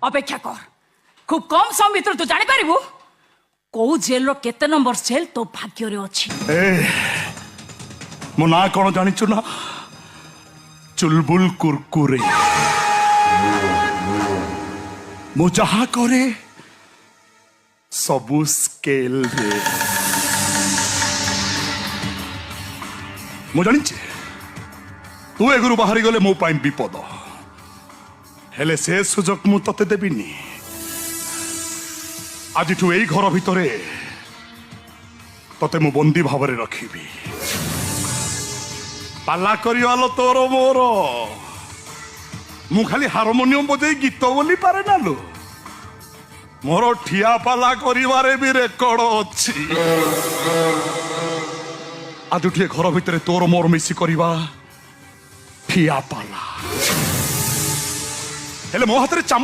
अपेक्षा कर खूब कम समय भीतर तू जानी पारिबु कौ जेल रो केते नंबर सेल तो भाग्य रे अछि मो ना कौन जानिचु ना चुलबुल कुरकुरे मु जहा करे सबु स्केल रे मु जानिचे तू एगुरु बाहरी गले मो पाई विपद हेले से सुजोग मु तते देबिनी आज यही घर भितरे तते मु बंदी भावरे रखिबी पाला करिवालो तोर मोर मु खाली हारमोनियम बजे गीत बोली पारे ना लो मोर ठिया पाला करिवारे भी रेकर्ड अछि आज घर भितरे तोर मोर मिसी करिवा ठिया पाला हेले मो हाथ रे चाम